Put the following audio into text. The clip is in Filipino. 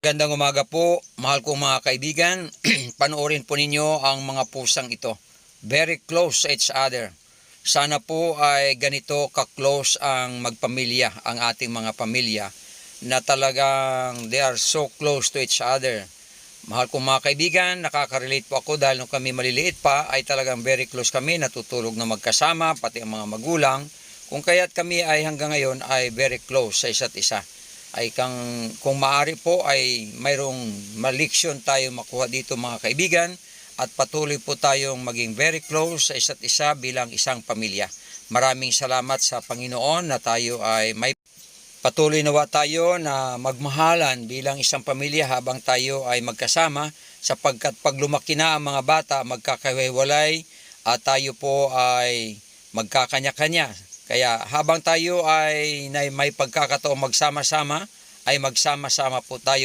Gandang umaga po, mahal kong mga kaibigan. Panoorin po ninyo ang mga pusang ito. Very close to each other. Sana po ay ganito ka-close ang magpamilya, ang ating mga pamilya, na talagang they are so close to each other. Mahal kong mga kaibigan, nakaka-relate po ako dahil nung kami maliliit pa ay talagang very close kami, natutulog na magkasama, pati ang mga magulang. Kung kaya't kami ay hanggang ngayon ay very close sa isa't isa. Ay kung maaari po ay mayroong maliksyon tayo makuha dito mga kaibigan at patuloy po tayong maging very close sa isa't isa bilang isang pamilya. Maraming salamat sa Panginoon na tayo ay may patuloy nawa tayo na magmahalan bilang isang pamilya habang tayo ay magkasama sapagkat pag lumaki na ang mga bata magkakahiwalay at tayo po ay magkakanya-kanya. Kaya habang tayo ay may pagkakataong magsama-sama, ay magsama-sama po tayo